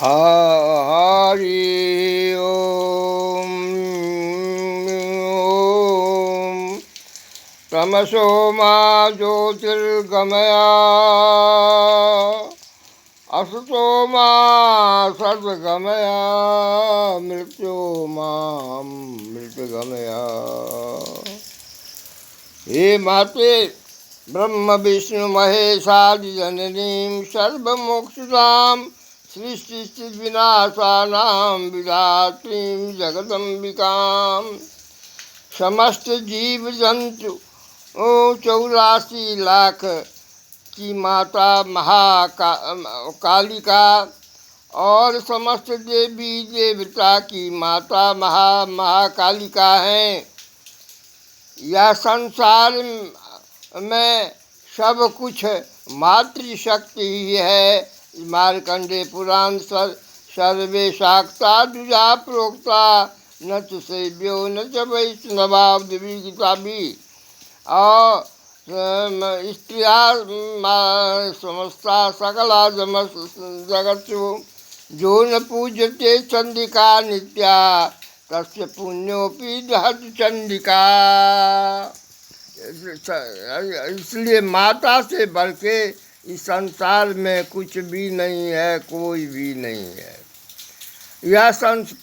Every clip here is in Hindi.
हरि ओम। ओम तमसो मा ज्योतिर्गमया असतो मा सद्गमया मृत्यो मृतगमया। हे माते ब्रह्म विष्णु महेशादि जननीं सर्वमोक्षदां सृष्टिस्थितिविनाशानां विधात्रीं जगदम्बिकां समस्त जीव जंतु 84 लाख की माता महाकालिका और समस्त देवी देवता की माता महाकालिका हैं। यह संसार में सब कुछ मातृशक्ति ही है। मार्कंडे पुराण सर्वे शाक्ता दुजा प्रोक्ता न च सेव्यो न च वैष्णवा देवी गीता भी। और स्त्रिया समस्ता सकला जगत जो न पूजते चंडिका नित्या तस्य पुण्योपि दहत चंडिका। इसलिए माता से बढ़ के इस संसार में कुछ भी नहीं है, कोई भी नहीं है। यह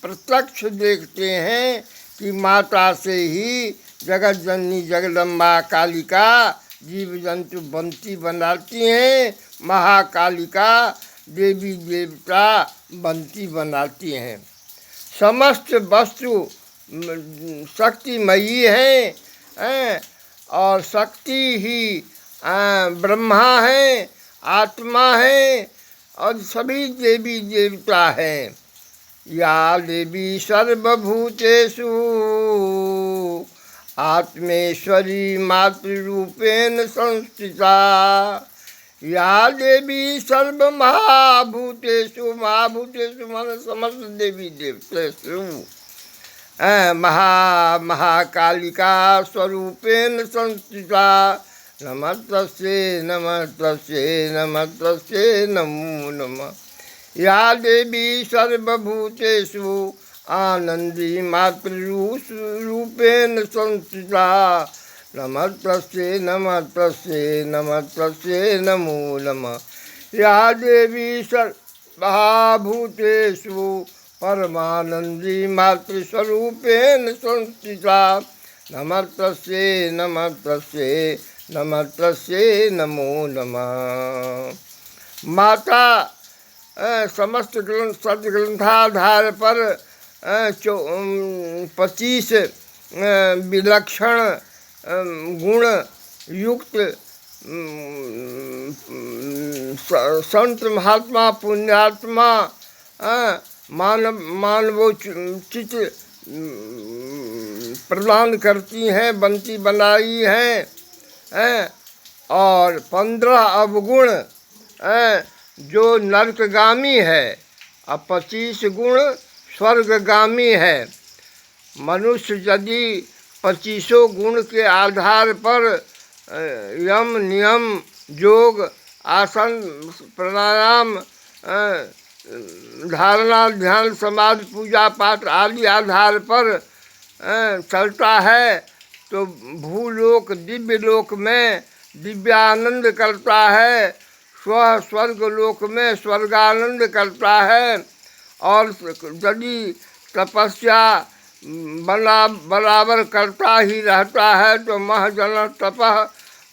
प्रत्यक्ष देखते हैं कि माता से ही जगत जननी जगदम्बा कालिका जीव जंतु बंती बनाती हैं। महाकालिका देवी देवता बंती बनाती हैं। समस्त वस्तु शक्तिमयी हैं और शक्ति ही ब्रह्मा है, आत्मा है और सभी देवी देवता हैं। या देवी सर्वभूतेषु आत्मेश्वरी मातृरूपेण संस्थिता। या देवी सर्वमहाभूतेषु महाभूतेषु मन समस्त देवी देवतेषु महाकालिका स्वरूपेण संस्थिता। नमस्तस्यै नमस्तस्यै नमस्तस्यै नमो नमः। या देवी सर्वभूतेषु आनंदी मातृरूपेण संस्थिता। नमस्तस्यै नमस्तस्यै नमस्तस्यै नमो नमः। या देवी सर्वभूतेषु परमानंदी मातृस्वरूपेण संस्थिता। नमस्तस्यै नमस्तस्यै नमस्तस्यै नमो नमः। माता समस्त सदग्रंथाधार पर 25 विलक्षण गुण युक्त संत महात्मा पुण्यात्मा मानवोचित प्रदान करती हैं, बंती बनाई हैं। और 15 अवगुण जो नरकगामी है और 25 गुण स्वर्गगामी है। मनुष्य यदि 25 गुण के आधार पर यम नियम योग आसन प्राणायाम धारणा ध्यान समाधि पूजा पाठ आदि आधार पर चलता है तो भूलोक दिव्य लोक में दिव्यानंद करता है, स्वर्ग लोक में स्वर्गानंद करता है। और यदि तपस्या बराबर करता ही रहता है तो महजन तपः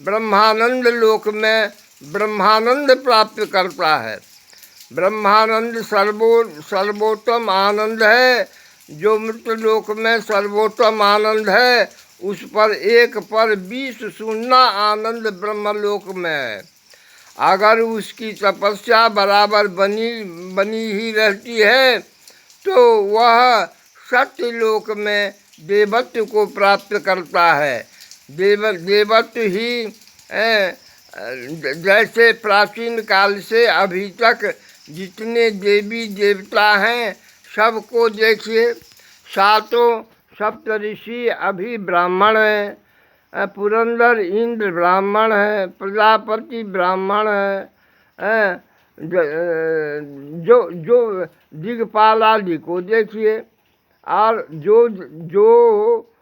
ब्रह्मानंद लोक में ब्रह्मानंद प्राप्त करता है। ब्रह्मानंद सर्वोत्तम आनंद है। जो मृत लोक में सर्वोत्तम आनंद है उस पर 1 पर 20 शून्य आनंद ब्रह्मलोक में है। अगर उसकी तपस्या बराबर बनी ही रहती है तो वह सत्यलोक में देवत्व को प्राप्त करता है। देवत्व ही जैसे प्राचीन काल से अभी तक जितने देवी देवता हैं सबको देखिए। 7 सप्तऋषि अभी ब्राह्मण हैं, पुरंदर इंद्र ब्राह्मण है, प्रजापति ब्राह्मण है, जो जो दिगपाल आदि को देखिए, और जो जो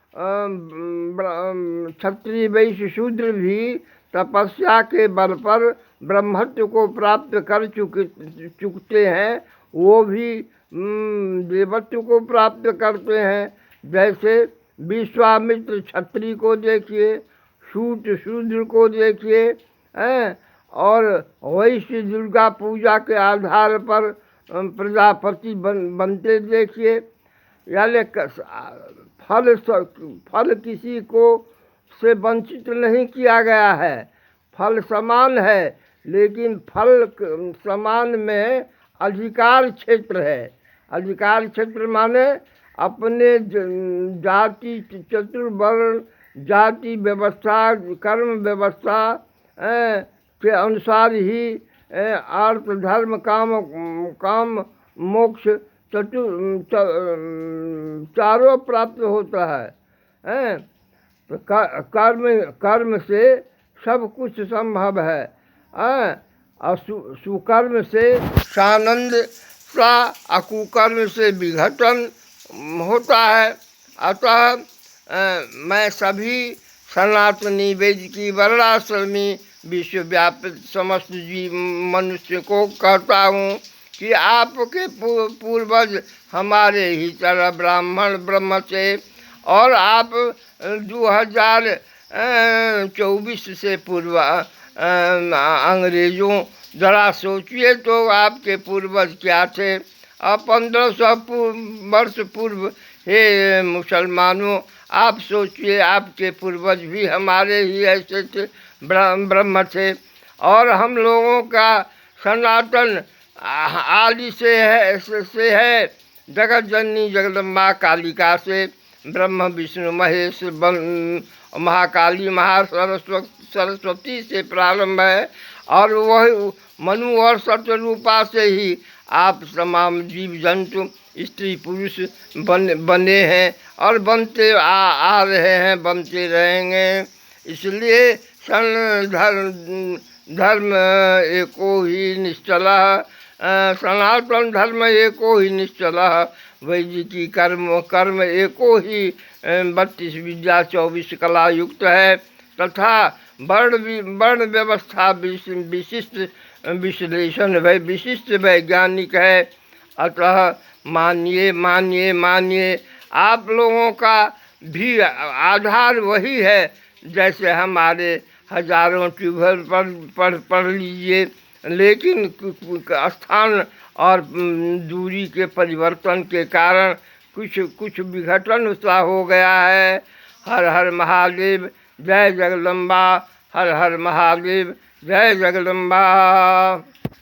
क्षत्रिय वैश्य शूद्र भी तपस्या के बल पर ब्रह्मत्व को प्राप्त कर चुकते हैं, वो भी देवत्व को प्राप्त करते हैं। जैसे विश्वामित्र क्षत्रिय को देखिए, सूत शूद्र को देखिए, और वैश्य दुर्गा पूजा के आधार पर प्रजापति बनते देखिए। यानी फल किसी को से वंचित नहीं किया गया है, फल समान है, लेकिन फल समान में अधिकार क्षेत्र है। अधिकार क्षेत्र माने अपने जाति चतुर्वर्ण जाति व्यवस्था कर्म व्यवस्था के अनुसार ही अर्थ धर्म काम मोक्ष चारों प्राप्त होता है। तो कर्म से सब कुछ संभव है, और सुकर्म से सानंद सा, अकुकर्म से विघटन होता है। अतः मैं सभी सनातनी वैदिकी वर्णाश्रमी विश्वव्यापी समस्त जीव मनुष्य को कहता हूँ कि आपके पूर्वज हमारे ही तरह ब्राह्मण ब्रह्म थे, और आप 2024 से पूर्व अंग्रेज़ों, ज़रा सोचिए तो आपके पूर्वज क्या थे। अब 1500 वर्ष पूर्व हे मुसलमानों, आप सोचिए आपके पूर्वज भी हमारे ही ऐसे थे, ब्रह्म थे। और हम लोगों का सनातन आदि से है जगत जननी जगदम्बा कालिका से, ब्रह्म विष्णु महेश महाकाली सरस्वती से प्रारंभ है, और वह मनु और सत्यरूपा से ही आप तमाम जीव जंतु स्त्री पुरुष बने हैं, और बनते आ रहे हैं, बनते रहेंगे। इसलिए धर्म एको ही निश्चला, सनातन धर्म एको ही निश्चला, वैदिकी कर्म एको ही 32 विद्या 24 कला युक्त है, तथा वर्ण व्यवस्था विशिष्ट विश्लेषण विशिष्ट वैज्ञानिक है। अतः मानिए आप लोगों का भी आधार वही है, जैसे हमारे हजारों ट्यूबवेल पढ़ लीजिए, लेकिन स्थान और दूरी के परिवर्तन के कारण कुछ विघटन सा हो गया है। हर हर महादेव, जय जगदम्बा। हर हर महादेव, जय जगदम्बा।